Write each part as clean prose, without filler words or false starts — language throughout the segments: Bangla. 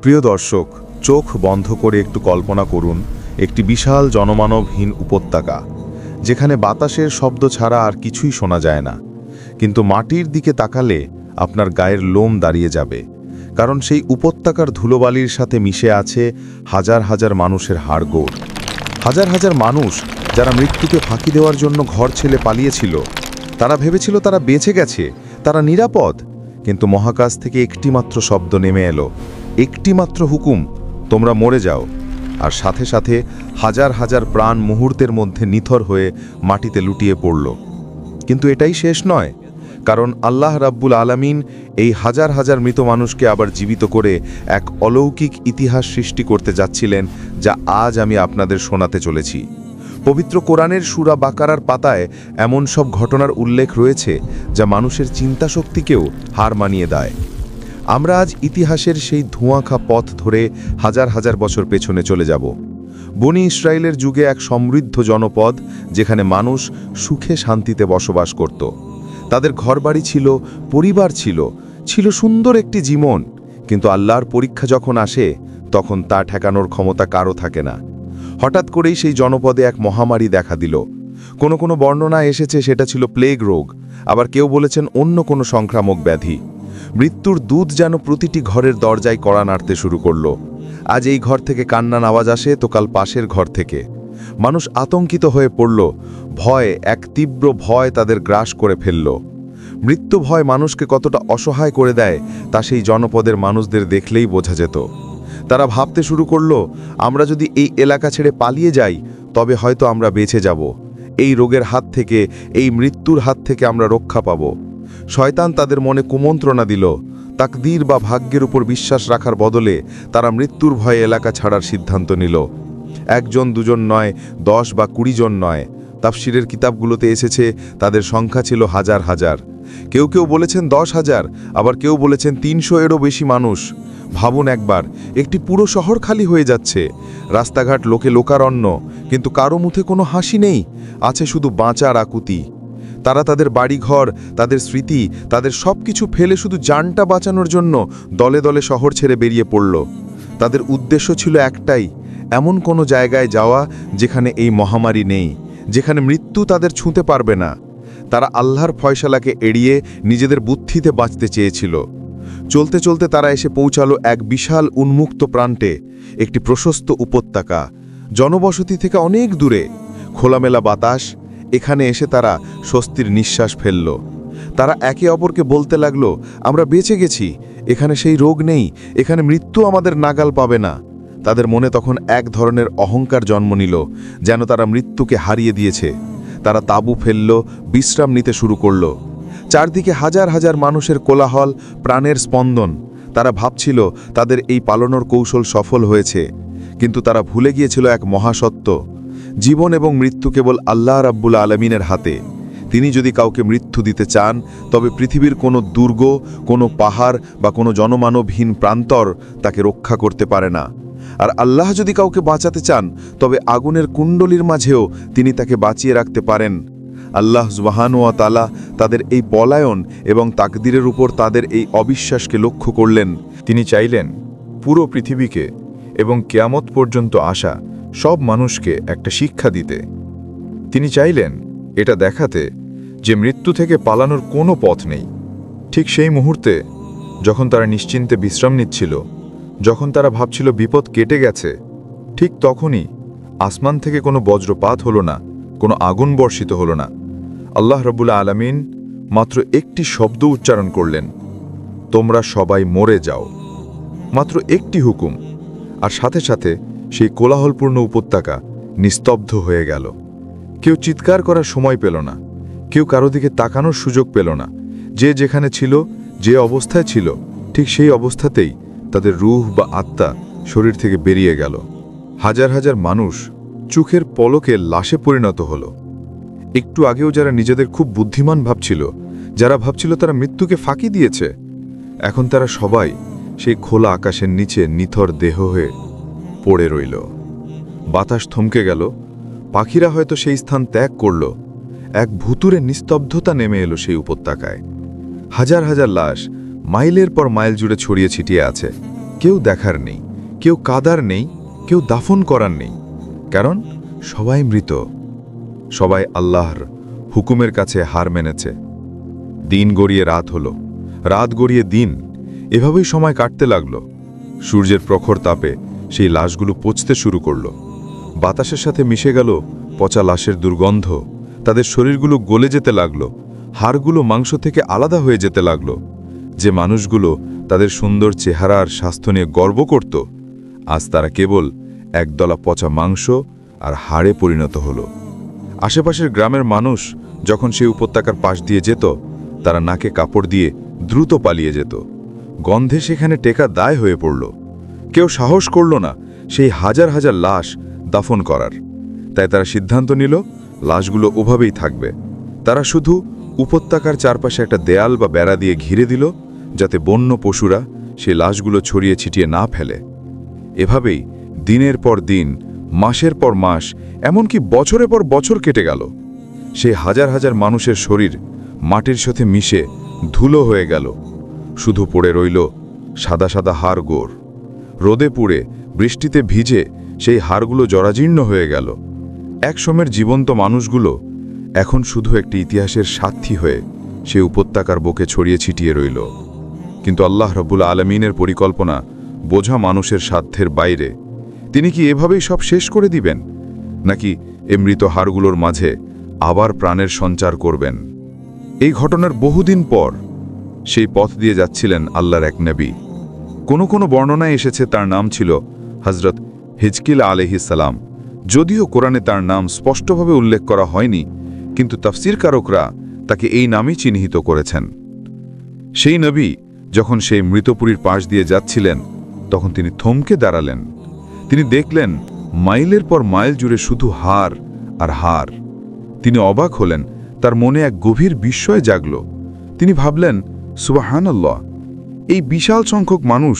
প্রিয় দর্শক, চোখ বন্ধ করে একটু কল্পনা করুন একটি বিশাল জনমানবহীন উপত্যকা, যেখানে বাতাসের শব্দ ছাড়া আর কিছুই শোনা যায় না। কিন্তু মাটির দিকে তাকালে আপনার গায়ের লোম দাঁড়িয়ে যাবে, কারণ সেই উপত্যকার ধুলোবালির সাথে মিশে আছে হাজার হাজার মানুষের হাড়গোড়। হাজার হাজার মানুষ যারা মৃত্যুকে ফাঁকি দেওয়ার জন্য ঘর ছেড়ে পালিয়েছিল। তারা ভেবেছিল তারা বেঁচে গেছে, তারা নিরাপদ। কিন্তু মহাকাশ থেকে একটিমাত্র শব্দ নেমে এলো, একটিমাত্র হুকুম, তোমরা মরে যাও। আর সাথে সাথে হাজার হাজার প্রাণ মুহূর্তের মধ্যে নিথর হয়ে মাটিতে লুটিয়ে পড়ল। কিন্তু এটাই শেষ নয়, কারণ আল্লাহ রাব্বুল আলামিন এই হাজার হাজার মৃত মানুষকে আবার জীবিত করে এক অলৌকিক ইতিহাস সৃষ্টি করতে যাচ্ছিলেন, যা আজ আমি আপনাদের শোনাতে চলেছি। পবিত্র কোরআনের সূরা বাকারার পাতায় এমন সব ঘটনার উল্লেখ রয়েছে যা মানুষের চিন্তাশক্তিকেও হার মানিয়ে দেয়। আমরা আজ ইতিহাসের সেই ধোঁয়াখা পথ ধরে হাজার হাজার বছর পেছনে চলে যাব। বনি ইসরায়েলের যুগে এক সমৃদ্ধ জনপদ, যেখানে মানুষ সুখে শান্তিতে বসবাস করত। তাদের ঘরবাড়ি ছিল, পরিবার ছিল, ছিল সুন্দর একটি জীবন। কিন্তু আল্লাহর পরীক্ষা যখন আসে, তখন তা ঠেকানোর ক্ষমতা কারও থাকে না। হঠাৎ করেই সেই জনপদে এক মহামারী দেখা দিল। কোনো কোনো বর্ণনা এসেছে সেটা ছিল প্লেগ রোগ, আবার কেউ বলেছেন অন্য কোনো সংক্রামক ব্যাধি। মৃত্যুর দূত যেন প্রতিটি ঘরের দরজায় কড়া নাড়তে শুরু করল। আজ এই ঘর থেকে কান্নার আওয়াজ আসে, তো কাল পাশের ঘর থেকে। মানুষ আতঙ্কিত হয়ে পড়ল। এক তীব্র ভয় তাদের গ্রাস করে ফেলল। মৃত্যু ভয় মানুষকে কতটা অসহায় করে দেয় তা সেই জনপদের মানুষদের দেখলেই বোঝা যেত। তারা ভাবতে শুরু করল, আমরা যদি এই এলাকা ছেড়ে পালিয়ে যাই, তবে হয়তো আমরা বেঁচে যাব। এই রোগের হাত থেকে, এই মৃত্যুর হাত থেকে আমরা রক্ষা পাব। শয়তান তাদের মনে কুমন্ত্রণা দিল। তাকদীর বা ভাগ্যের উপর বিশ্বাস রাখার বদলে তারা মৃত্যুর ভয়ে এলাকা ছাড়ার সিদ্ধান্ত নিল। একজন দুজন নয়, 10 বা 20 জন নয়। তাফসিরের কিতাবগুলোতে এসেছে তাদের সংখ্যা ছিল হাজার হাজার। কেউ কেউ বলেছেন 10,000, আবার কেউ বলেছেন 300-এরও বেশি মানুষ। ভাবুন একবার, একটি পুরো শহর খালি হয়ে যাচ্ছে, রাস্তাঘাট লোকে লোকারণ্য, কিন্তু কারো মুখে কোনো হাসি নেই, আছে শুধু বাঁচার আকুতি। তারা তাদের বাড়িঘর, তাদের স্মৃতি, তাদের সব কিছু ফেলে শুধু জানটা বাঁচানোর জন্য দলে দলে শহর ছেড়ে বেরিয়ে পড়ল। তাদের উদ্দেশ্য ছিল একটাই, এমন কোনো জায়গায় যাওয়া যেখানে এই মহামারী নেই, যেখানে মৃত্যু তাদের ছুঁতে পারবে না। তারা আল্লাহর ফয়সালাকে এড়িয়ে নিজেদের বুদ্ধিতে বাঁচতে চেয়েছিল। চলতে চলতে তারা এসে পৌঁছালো এক বিশাল উন্মুক্ত প্রান্তে, একটি প্রশস্ত উপত্যকা, জনবসতি থেকে অনেক দূরে, খোলামেলা বাতাস। এখানে এসে তারা স্বস্তির নিঃশ্বাস ফেলল। তারা একে অপরকে বলতে লাগলো, আমরা বেঁচে গেছি, এখানে সেই রোগ নেই, এখানে মৃত্যু আমাদের নাগাল পাবে না। তাদের মনে তখন এক ধরনের অহংকার জন্ম নিল, যেন তারা মৃত্যুকে হারিয়ে দিয়েছে। তারা তাঁবু ফেলল, বিশ্রাম নিতে শুরু করল। চারদিকে হাজার হাজার মানুষের কোলাহল, প্রাণের স্পন্দন। তারা ভাবছিল তাদের এই পালানোর কৌশল সফল হয়েছে, কিন্তু তারা ভুলে গিয়েছিল এক মহাসত্য, জীবন এবং মৃত্যু কেবল আল্লাহ রাব্বুল আলামিনের হাতে। তিনি যদি কাউকে মৃত্যু দিতে চান, তবে পৃথিবীর কোনো দুর্গ, কোনো পাহাড় বা কোনো জনমানবহীন প্রান্তর তাকে রক্ষা করতে পারে না। আর আল্লাহ যদি কাউকে বাঁচাতে চান, তবে আগুনের কুণ্ডলীর মাঝেও তিনি তাকে বাঁচিয়ে রাখতে পারেন। আল্লাহ সুবহানাহু ওয়া তাআলা তাদের এই পলায়ন এবং তাকদীরের উপর তাদের এই অবিশ্বাসকে লক্ষ্য করলেন। তিনি চাইলেন পুরো পৃথিবীকে এবং কিয়ামত পর্যন্ত আসা সব মানুষকে একটা শিক্ষা দিতে। তিনি চাইলেন এটা দেখাতে যে মৃত্যু থেকে পালানোর কোনো পথ নেই। ঠিক সেই মুহূর্তে, যখন তারা নিশ্চিন্তে বিশ্রাম নিচ্ছিল, যখন তারা ভাবছিল বিপদ কেটে গেছে, ঠিক তখনই আসমান থেকে কোনো বজ্রপাত হলো না, কোনো আগুন বর্ষিত হলো না। আল্লাহ রাব্বুল আলামিন মাত্র একটি শব্দ উচ্চারণ করলেন, তোমরা সবাই মরে যাও। মাত্র একটি হুকুম, আর সাথে সাথে সেই কোলাহলপূর্ণ উপত্যকা নিস্তব্ধ হয়ে গেল। কেউ চিৎকার করার সময় পেল না, কেউ কারো দিকে তাকানোর সুযোগ পেল না। যে যেখানে ছিল, যে অবস্থায় ছিল, ঠিক সেই অবস্থাতেই তাদের রূহ বা আত্মা শরীর থেকে বেরিয়ে গেল। হাজার হাজার মানুষ চোখের পলকে লাশে পরিণত হল। একটু আগেও যারা নিজেদের খুব বুদ্ধিমান ভাবছিল, যারা ভাবছিল তারা মৃত্যুকে ফাঁকি দিয়েছে, এখন তারা সবাই সেই খোলা আকাশের নিচে নিথর দেহ হয়ে পড়ে রইল। বাতাস থমকে গেল, পাখিরা হয়তো সেই স্থান ত্যাগ করল। এক ভুতুরে নিস্তব্ধতা নেমে এলো সেই উপত্যকায়। হাজার হাজার লাশ মাইলের পর মাইল জুড়ে ছড়িয়ে ছিটিয়ে আছে। কেউ দেখার নেই, কেউ কাদার নেই, কেউ দাফন করার নেই, কারণ সবাই মৃত। সবাই আল্লাহর হুকুমের কাছে হার মেনেছে। দিন গড়িয়ে রাত হলো, রাত গড়িয়ে দিন, এভাবেই সময় কাটতে লাগল। সূর্যের প্রখর তাপে সেই লাশগুলো পচতে শুরু করল। বাতাসের সাথে মিশে গেল পচা লাশের দুর্গন্ধ। তাদের শরীরগুলো গলে যেতে লাগল, হাড়গুলো মাংস থেকে আলাদা হয়ে যেতে লাগল। যে মানুষগুলো তাদের সুন্দর চেহারা আর স্বাস্থ্য নিয়ে গর্ব করত, আজ তারা কেবল একদলা পচা মাংস আর হাড়ে পরিণত হল। আশেপাশের গ্রামের মানুষ যখন সেই উপত্যকার পাশ দিয়ে যেত, তারা নাকে কাপড় দিয়ে দ্রুত পালিয়ে যেত। গন্ধে সেখানে টেকা দায় হয়ে পড়ল। কেউ সাহস করল না সেই হাজার হাজার লাশ দাফন করার। তাই তারা সিদ্ধান্ত নিল লাশগুলো ওভাবেই থাকবে। তারা শুধু উপত্যকার চারপাশে একটা দেয়াল বা বেড়া দিয়ে ঘিরে দিল, যাতে বন্য পশুরা সেই লাশগুলো ছড়িয়ে ছিটিয়ে না ফেলে। এভাবেই দিনের পর দিন, মাসের পর মাস, এমনকি বছরের পর বছর কেটে গেল। সেই হাজার হাজার মানুষের শরীর মাটির সাথে মিশে ধুলো হয়ে গেল। শুধু পড়ে রইল সাদা সাদা হাড়গোড়। রোদে পুড়ে, বৃষ্টিতে ভিজে সেই হাড়গুলো জরাজীর্ণ হয়ে গেল। এক সময়ের জীবন্ত মানুষগুলো এখন শুধু একটি ইতিহাসের সাক্ষী হয়ে সেই উপত্যকার বুকে ছড়িয়ে ছিটিয়ে রইল। কিন্তু আল্লাহ রাব্বুল আলামিনের পরিকল্পনা বোঝা মানুষের সাধ্যের বাইরে। তিনি কি এভাবেই সব শেষ করে দিবেন, নাকি এ মৃত হাড়গুলোর মাঝে আবার প্রাণের সঞ্চার করবেন? এই ঘটনার বহুদিন পর সেই পথ দিয়ে যাচ্ছিলেন আল্লাহর এক নবী। কোনো কোনো বর্ণনায় এসেছে তার নাম ছিল হযরত হিজকিল আলাইহিস সালাম। যদিও কোরআনে তার নাম স্পষ্টভাবে উল্লেখ করা হয়নি, কিন্তু তাফসীরকারকরা তাকে এই নামই চিহ্নিত করেছেন। সেই নবী যখন সেই মৃতপুরীর পাশ দিয়ে যাচ্ছিলেন, তখন তিনি থমকে দাঁড়ালেন। তিনি দেখলেন মাইলের পর মাইল জুড়ে শুধু হাড় আর হাড়। তিনি অবাক হলেন, তার মনে এক গভীর বিস্ময় জাগল। তিনি ভাবলেন, সুবহানাল্লাহ, এই বিশাল সংখ্যক মানুষ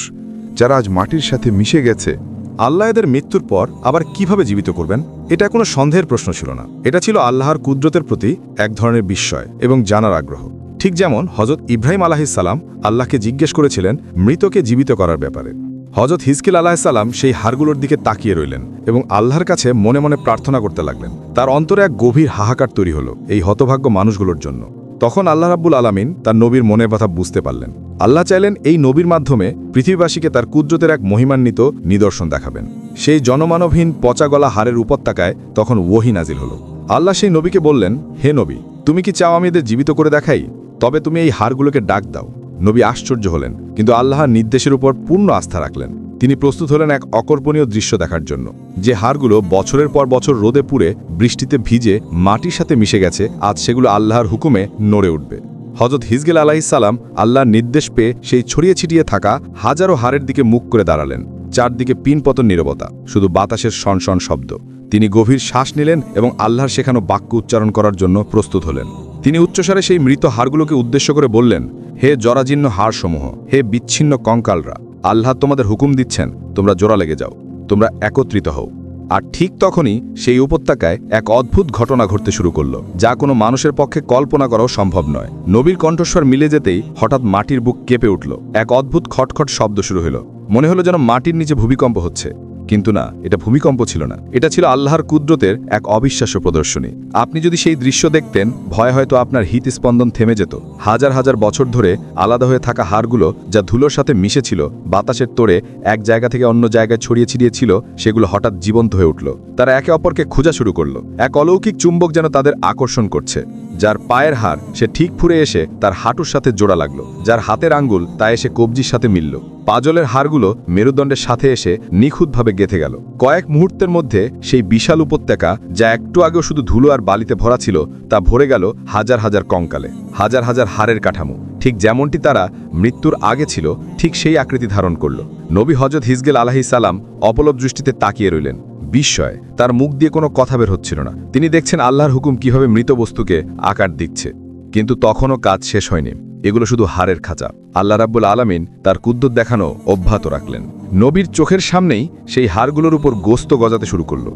যারা আজ মাটির সাথে মিশে গেছে, আল্লাহ এদের মৃত্যুর পর আবার কিভাবে জীবিত করবেন? এটা কোনো সন্দেহের প্রশ্ন ছিল না। এটা ছিল আল্লাহর কুদরতের প্রতি এক ধরনের বিস্ময় এবং জানার আগ্রহ। ঠিক যেমন হযরত ইব্রাহিম আলাইহিস সালাম আল্লাহকে জিজ্ঞেস করেছিলেন মৃতকে জীবিত করার ব্যাপারে। হযরত হিজকিল আলাইহিস সালাম সেই হাড়গুলোর দিকে তাকিয়ে রইলেন এবং আল্লাহর কাছে মনে মনে প্রার্থনা করতে লাগলেন। তার অন্তরে এক গভীর হাহাকার তৈরি হলো এই হতভাগ্য মানুষগুলোর জন্য। তখন আল্লাহ রাব্বুল আলামিন তার নবীর মনের কথা বুঝতে পারলেন। আল্লাহ চাইলেন এই নবীর মাধ্যমে পৃথিবীবাসীকে তার কুদরতের এক মহিমান্বিত নিদর্শন দেখাবেন। সেই জনমানবহীন পচাগলা হাড়ের উপত্যকায় তখন ওহী নাজিল হলো। আল্লাহ সেই নবীকে বললেন, হে নবী, তুমি কি চাও আমি এদের জীবিত করে দেখাই? তবে তুমি এই হাড়গুলোকে ডাক দাও। নবী আশ্চর্য হলেন, কিন্তু আল্লাহর নির্দেশের উপর পূর্ণ আস্থা রাখলেন। তিনি প্রস্তুত হলেন এক অকল্পনীয় দৃশ্য দেখার জন্য। যে হাড়গুলো বছরের পর বছর রোদে পুড়ে বৃষ্টিতে ভিজে মাটির সাথে মিশে গেছে, আজ সেগুলো আল্লাহর হুকুমে নড়ে উঠবে। হযরত হিজকিল আলাইহিস সালাম আল্লাহর নির্দেশ পেয়ে সেই ছড়িয়ে ছিটিয়ে থাকা হাজারো হাড়ের দিকে মুখ করে দাঁড়ালেন। চারদিকে পিনপতন নীরবতা, শুধু বাতাসের শনশন শব্দ। তিনি গভীর শ্বাস নিলেন এবং আল্লাহর শেখানো বাক্য উচ্চারণ করার জন্য প্রস্তুত হলেন। তিনি উচ্চস্বরে সেই মৃত হাড়গুলোকে উদ্দেশ্য করে বললেন, হে জরাজীর্ণ হাড়সমূহ, হে বিচ্ছিন্ন কঙ্কালরা, আল্লাহ তোমাদের হুকুম দিচ্ছেন, তোমরা জোড়া লেগে যাও, তোমরা একত্রিত হও। আর ঠিক তখনই সেই উপত্যকায় এক অদ্ভুত ঘটনা ঘটতে শুরু করল, যা কোনো মানুষের পক্ষে কল্পনা করাও সম্ভব নয়। নবীর কণ্ঠস্বর মিলে যেতেই হঠাৎ মাটির বুক কেঁপে উঠল। এক অদ্ভুত খটখট শব্দ শুরু হলো। মনে হলো যেন মাটির নিচে ভূমিকম্প হচ্ছে। কিন্তু না, এটা ভূমিকম্প ছিল না, এটা ছিল আল্লাহর কুদরতের এক অবিশ্বাস্য প্রদর্শনী। আপনি যদি সেই দৃশ্য দেখতেন, ভয়ে হয়তো আপনার হৃৎস্পন্দন থেমে যেত। হাজার হাজার বছর ধরে আলাদা হয়ে থাকা হাড়গুলো, যা ধুলোর সাথে মিশেছিল, বাতাসের তোড়ে এক জায়গা থেকে অন্য জায়গায় ছড়িয়ে ছিটিয়ে ছিল, সেগুলো হঠাৎ জীবন্ত হয়ে উঠল। তারা একে অপরকে খোঁজা শুরু করল। এক অলৌকিক চুম্বক যেন তাদের আকর্ষণ করছে। যার পায়ের হাড়, সে ঠিক ফুরে এসে তার হাঁটুর সাথে জোড়া লাগলো। যার হাতের আঙ্গুল, তা এসে কবজির সাথে মিলল। পাজলের হাড়গুলো মেরুদণ্ডের সাথে এসে নিখুঁতভাবে গেঁথে গেল। কয়েক মুহূর্তের মধ্যে সেই বিশাল উপত্যকা, যা একটু আগেও শুধু ধুলো আর বালিতে ভরা ছিল, তা ভরে গেল হাজার হাজার কঙ্কালে, হাজার হাজার হাড়ের কাঠামো। ঠিক যেমনটি তারা মৃত্যুর আগে ছিল, ঠিক সেই আকৃতি ধারণ করল। নবী হযরত হিজকিল আলাইহিস সালাম অপলক দৃষ্টিতে তাকিয়ে রইলেন। বিস্ময়, তার মুখ দিয়ে কোনো কথা বের হচ্ছিল না। তিনি দেখছেন আল্লাহর হুকুম কিভাবে মৃত বস্তুকে আকার দিচ্ছে। কিন্তু তখনও কাজ শেষ হয়নি। এগুলো শুধু হাড়ের খাঁচা। আল্লাহ রাব্বুল আলামিন তার কুদরত দেখানো অব্যাহত রাখলেন। নবীর চোখের সামনেই সেই হাড়গুলোর উপর গোস্ত গজাতে শুরু করল।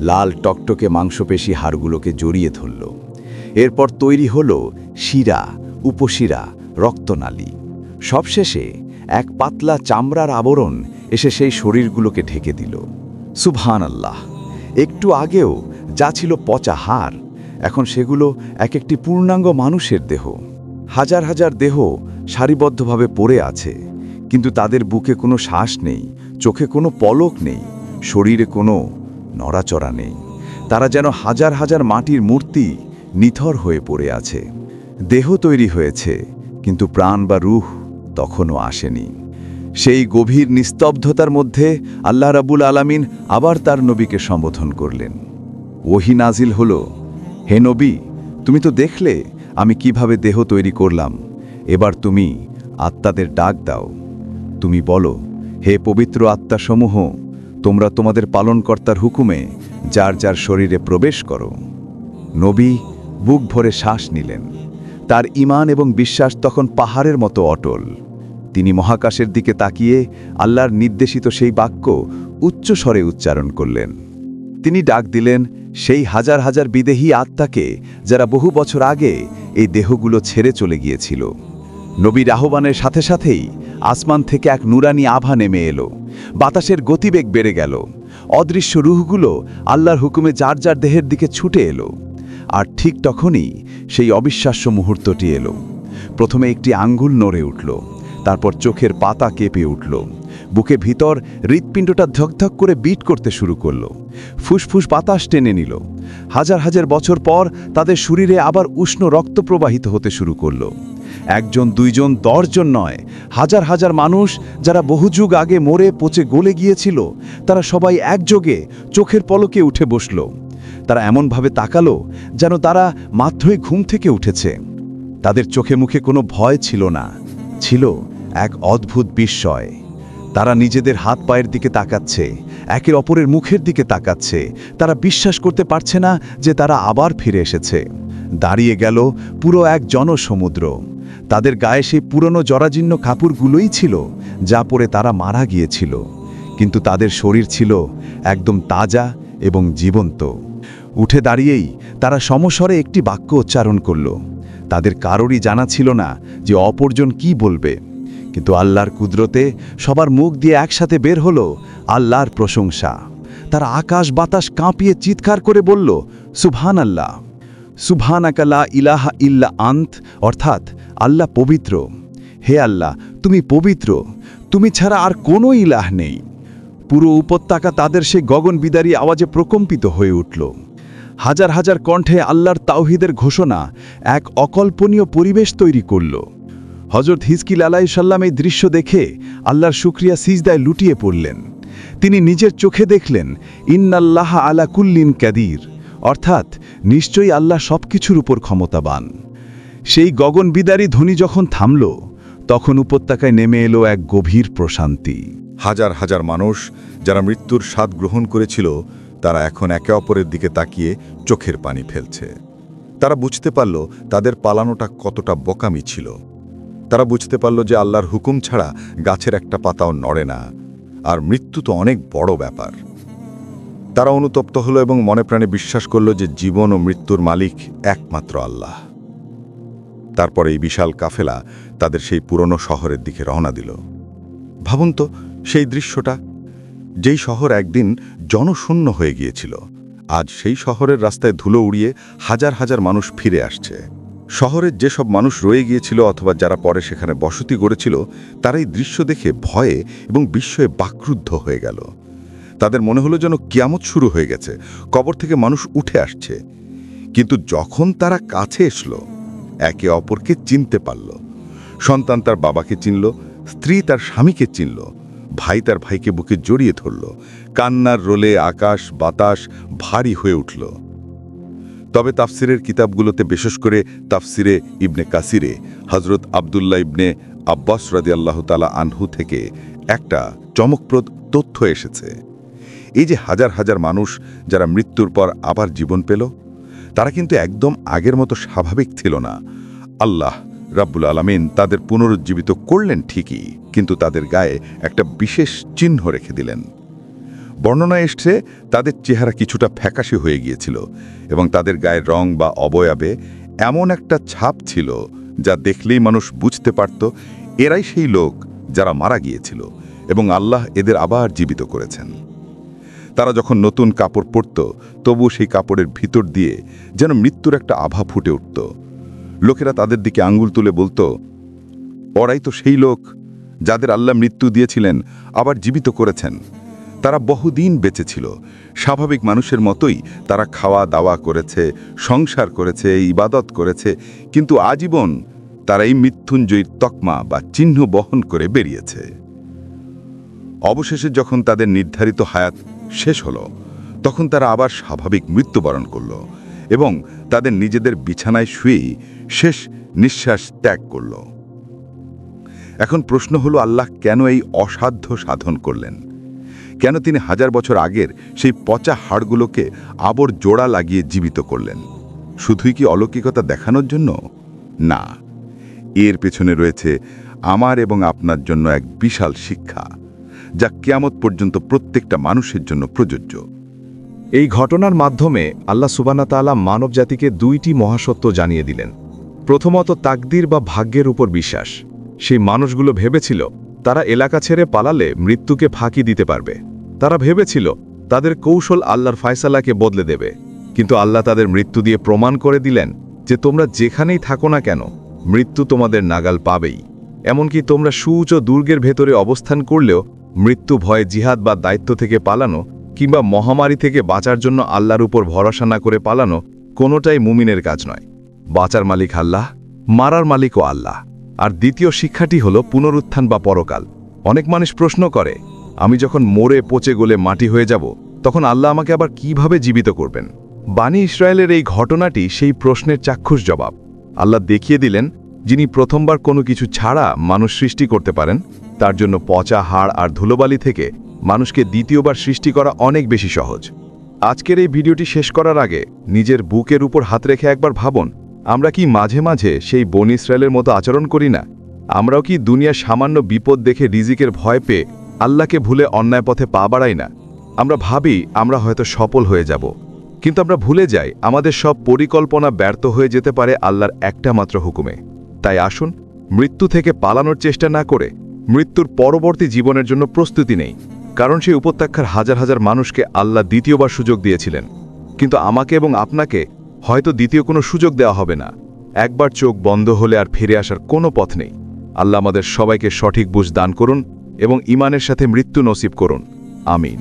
লাল টকটকে মাংসপেশি হাড়গুলোকে জড়িয়ে ধরল। এরপর তৈরি হল শিরা, উপশিরা, রক্তনালী। সবশেষে এক পাতলা চামড়ার আবরণ এসে সেই শরীরগুলোকে ঢেকে দিল। সুবহান আল্লাহ! একটু আগেও যা ছিল পচা হাড়, এখন সেগুলো এক একটি পূর্ণাঙ্গ মানুষের দেহ। হাজার হাজার দেহ সারিবদ্ধভাবে পড়ে আছে, কিন্তু তাদের বুকে কোনো শ্বাস নেই, চোখে কোনো পলক নেই, শরীরে কোনো নড়াচড়া নেই। তারা যেন হাজার হাজার মাটির মূর্তি নিথর হয়ে পড়ে আছে। দেহ তৈরি হয়েছে, কিন্তু প্রাণ বা রূহ তখনও আসেনি। সেই গভীর নিস্তব্ধতার মধ্যে আল্লাহ রাব্বুল আলামিন আবার তার নবীকে সম্বোধন করলেন। ওহী নাজিল হলো, হে নবী, তুমি তো দেখলে আমি কিভাবে দেহ তৈরি করলাম। এবার তুমি আত্মাদের ডাক দাও। তুমি বলো, হে পবিত্র আত্মাসমূহ, তোমরা তোমাদের পালনকর্তার হুকুমে যার যার শরীরে প্রবেশ করো। নবী বুক ভরে শ্বাস নিলেন। তার ঈমান এবং বিশ্বাস তখন পাহাড়ের মতো অটল। তিনি মহাকাশের দিকে তাকিয়ে আল্লাহর নির্দেশিত সেই বাক্য উচ্চস্বরে উচ্চারণ করলেন। তিনি ডাক দিলেন সেই হাজার হাজার বিদেহী আত্মাকে, যারা বহু বছর আগে এই দেহগুলো ছেড়ে চলে গিয়েছিল। নবীর আহ্বানের সাথে সাথেই আসমান থেকে এক নুরানি আভা নেমে এলো। বাতাসের গতিবেগ বেড়ে গেল। অদৃশ্য রূহগুলো আল্লাহর হুকুমে যার যার দেহের দিকে ছুটে এলো। আর ঠিক তখনই সেই অবিশ্বাস্য মুহূর্তটি এলো। প্রথমে একটি আঙ্গুল নড়ে উঠল, তারপর চোখের পাতা কেঁপে উঠল। বুকে ভিতর হৃৎপিণ্ডটা ধকধক করে বিট করতে শুরু করল। ফুসফুস বাতাস টেনে নিল। হাজার হাজার বছর পর তাদের শরীরে আবার উষ্ণ রক্ত প্রবাহিত হতে শুরু করল। একজন, দুইজন, 10 জন নয়, হাজার হাজার মানুষ যারা বহু যুগ আগে মরে পচে গলে গিয়েছিল, তারা সবাই একযোগে চোখের পলকে উঠে বসল। তারা এমনভাবে তাকালো যেন তারা মাত্রই ঘুম থেকে উঠেছে। তাদের চোখে মুখে কোনো ভয় ছিল না, ছিল এক অদ্ভুত বিস্ময়। তারা নিজেদের হাত পায়ের দিকে তাকাচ্ছে, একের অপরের মুখের দিকে তাকাচ্ছে। তারা বিশ্বাস করতে পারছে না যে তারা আবার ফিরে এসেছে। দাঁড়িয়ে গেল পুরো এক জনসমুদ্র। তাদের গায়ে সেই পুরনো জরাজীর্ণ কাপড়গুলোই ছিল যা পরে তারা মারা গিয়েছিল, কিন্তু তাদের শরীর ছিল একদম তাজা এবং জীবন্ত। উঠে দাঁড়িয়েই তারা সমস্বরে একটি বাক্য উচ্চারণ করল। তাদের কারোরই জানা ছিল না যে অপরজন কি বলবে, কিন্তু আল্লাহর কুদরতে সবার মুখ দিয়ে একসাথে বের হলো আল্লাহর প্রশংসা। তারা আকাশ বাতাস কাঁপিয়ে চিৎকার করে বলল, সুবহান আল্লাহ, সুবহানাকা লা ইলাহা ইল্লা আন্ত, অর্থাৎ আল্লাহ পবিত্র। হে আল্লাহ, তুমি পবিত্র, তুমি ছাড়া আর কোনো ইলাহ নেই। পুরো উপত্যকা তাদের সেই গগনবিদারী আওয়াজে প্রকম্পিত হয়ে উঠল। হাজার হাজার কণ্ঠে আল্লাহর তাওহীদের ঘোষণা এক অকল্পনীয় পরিবেশ তৈরি করল। হযরত হিজকিল আলাইহিস সালাম এই দৃশ্য দেখে আল্লাহর শুকরিয়া সিজদায় লুটিয়ে পড়লেন। তিনি নিজের চোখে দেখলেন, ইন্নাল্লাহা আলা কুল্লিন কাদির, অর্থাৎ নিশ্চয়ই আল্লাহ সবকিছুর উপর ক্ষমতাবান। সেই গগনবিদারী ধ্বনি যখন থামল, তখন উপত্যকায় নেমে এলো এক গভীর প্রশান্তি। হাজার হাজার মানুষ যারা মৃত্যুর স্বাদ গ্রহণ করেছিল, তারা এখন একে অপরের দিকে তাকিয়ে চোখের পানি ফেলছে। তারা বুঝতে পারল তাদের পালানোটা কতটা বোকামি ছিল। তারা বুঝতে পারল যে আল্লাহর হুকুম ছাড়া গাছের একটা পাতাও নড়ে না, আর মৃত্যু তো অনেক বড় ব্যাপার। তারা অনুতপ্ত হলো এবং মনে প্রাণে বিশ্বাস করল যে জীবন ও মৃত্যুর মালিক একমাত্র আল্লাহ। তারপরে এই বিশাল কাফেলা তাদের সেই পুরনো শহরের দিকে রওনা দিল। ভাবুন তো সেই দৃশ্যটা, যেই শহর একদিন জনশূন্য হয়ে গিয়েছিল, আজ সেই শহরের রাস্তায় ধুলো উড়িয়ে হাজার হাজার মানুষ ফিরে আসছে। শহরের যেসব মানুষ রয়ে গিয়েছিল অথবা যারা পরে সেখানে বসতি গড়েছিল, তারা এই দৃশ্য দেখে ভয়ে এবং বিস্ময়ে বাকরুদ্ধ হয়ে গেল। তাদের মনে হলো যেন কিয়ামত শুরু হয়ে গেছে, কবর থেকে মানুষ উঠে আসছে। কিন্তু যখন তারা কাছে এসলো, একে অপরকে চিনতে পারল। সন্তান তার বাবাকে চিনল, স্ত্রী তার স্বামীকে চিনল, ভাই তার ভাইকে বুকে জড়িয়ে ধরল। কান্নার রোলে আকাশ বাতাস ভারী হয়ে উঠল। তবে তাফসিরের কিতাবগুলোতে, বিশেষ করে তাফসিরে ইবনে কাসিরে, হযরত আবদুল্লাহ ইবনে আব্বাস রাদিয়াল্লাহু তাআলা আনহু থেকে একটা চমকপ্রদ তথ্য এসেছে। এই যে হাজার হাজার মানুষ যারা মৃত্যুর পর আবার জীবন পেল, তারা কিন্তু একদম আগের মতো স্বাভাবিক ছিল না। আল্লাহ রাব্বুল আলামিন তাদের পুনরুজ্জীবিত করলেন ঠিকই, কিন্তু তাদের গায়ে একটা বিশেষ চিহ্ন রেখে দিলেন। বর্ণনায় এসছে তাদের চেহারা কিছুটা ফ্যাকাশে হয়ে গিয়েছিল এবং তাদের গায়ের রং বা অবয়বে এমন একটা ছাপ ছিল যা দেখলেই মানুষ বুঝতে পারত এরাই সেই লোক যারা মারা গিয়েছিল। এবং আল্লাহ এদের আবার জীবিত করেছেন। তারা যখন নতুন কাপড় পরত, তবু সেই কাপড়ের ভিতর দিয়ে যেন মৃত্যুর একটা আভা ফুটে উঠত। লোকেরা তাদের দিকে আঙ্গুল তুলে বলতো, ওরাই তো সেই লোক যাদের আল্লাহ মৃত্যু দিয়েছিলেন আবার জীবিত করেছেন। তারা বহুদিন বেঁচে ছিল, স্বাভাবিক মানুষের মতোই তারা খাওয়া দাওয়া করেছে, সংসার করেছে, ইবাদত করেছে, কিন্তু আজীবন তারা এই মৃত্যুঞ্জয়ীর তকমা বা চিহ্ন বহন করে বেরিয়েছে। অবশেষে যখন তাদের নির্ধারিত হায়াত শেষ হলো, তখন তারা আবার স্বাভাবিক মৃত্যুবরণ করল এবং তাদের নিজেদের বিছানায় শুয়েই শেষ নিঃশ্বাস ত্যাগ করল। এখন প্রশ্ন হলো, আল্লাহ কেন এই অসাধ্য সাধন করলেন? কেন তিনি 1000 বছর আগের সেই পচা হাড়গুলোকে আবার জোড়া লাগিয়ে জীবিত করলেন? শুধুই কি অলৌকিকতা দেখানোর জন্য? না, এর পেছনে রয়েছে আমার এবং আপনার জন্য এক বিশাল শিক্ষা, যা কিয়ামত পর্যন্ত প্রত্যেকটা মানুষের জন্য প্রযোজ্য। এই ঘটনার মাধ্যমে আল্লাহ সুবহানাহু ওয়া তাআলা মানবজাতিকে 2টি মহাসত্য জানিয়ে দিলেন। প্রথমত, তাকদীর বা ভাগ্যের উপর বিশ্বাস। সেই মানুষগুলো ভেবেছিল তারা এলাকা ছেড়ে পালালে মৃত্যুকে ফাঁকি দিতে পারবে। তারা ভেবেছিল তাদের কৌশল আল্লাহর ফয়সালাকে বদলে দেবে, কিন্তু আল্লাহ তাদের মৃত্যু দিয়ে প্রমাণ করে দিলেন যে তোমরা যেখানেই থাকো না কেন, মৃত্যু তোমাদের নাগাল পাবেই। এমনকি তোমরা সুউচ্চ দুর্গের ভেতরে অবস্থান করলেও মৃত্যু ভয়ে জিহাদ বা দায়িত্ব থেকে পালানো কিংবা মহামারী থেকে বাঁচার জন্য আল্লাহর উপর ভরসা না করে পালানো কোনোটাই মুমিনের কাজ নয়। বাঁচার মালিক আল্লাহ, মারার মালিকও আল্লাহ। আর দ্বিতীয় শিক্ষাটি হলো পুনরুত্থান বা পরকাল। অনেক মানুষ প্রশ্ন করে, আমি যখন মরে পচে গলে মাটি হয়ে যাব, তখন আল্লাহ আমাকে আবার কিভাবে জীবিত করবেন? বানি ইসরায়েলের এই ঘটনাটি সেই প্রশ্নের চাক্ষুষ জবাব। আল্লাহ দেখিয়ে দিলেন, যিনি প্রথমবার কোনো কিছু ছাড়া মানুষ সৃষ্টি করতে পারেন, তার জন্য পচা হাড় আর ধুলোবালি থেকে মানুষকে দ্বিতীয়বার সৃষ্টি করা অনেক বেশি সহজ। আজকের এই ভিডিওটি শেষ করার আগে নিজের বুকের উপর হাত রেখে একবার ভাবুন, আমরা কি মাঝে মাঝে সেই বনি ইসরায়েলের মতো আচরণ করি না? আমরাও কি দুনিয়া সামান্য বিপদ দেখে রিজিকের ভয় পেয়ে আল্লাহকে ভুলে অন্যায় পথে পা বাড়াই না? আমরা ভাবি আমরা হয়তো সফল হয়ে যাব, কিন্তু আমরা ভুলে যাই আমাদের সব পরিকল্পনা ব্যর্থ হয়ে যেতে পারে আল্লাহর একটা মাত্র হুকুমে। তাই আসুন, মৃত্যু থেকে পালানোর চেষ্টা না করে মৃত্যুর পরবর্তী জীবনের জন্য প্রস্তুতি নেই। কারণ সেই উপত্যকার হাজার হাজার মানুষকে আল্লাহ দ্বিতীয়বার সুযোগ দিয়েছিলেন, কিন্তু আমাকে এবং আপনাকে হয়তো দ্বিতীয় কোনো সুযোগ দেওয়া হবে না। একবার চোখ বন্ধ হলে আর ফিরে আসার কোনো পথ নেই। আল্লাহ আমাদের সবাইকে সঠিক বুঝ দান করুন এবং ঈমানের সাথে মৃত্যু নসিব করুন। আমিন।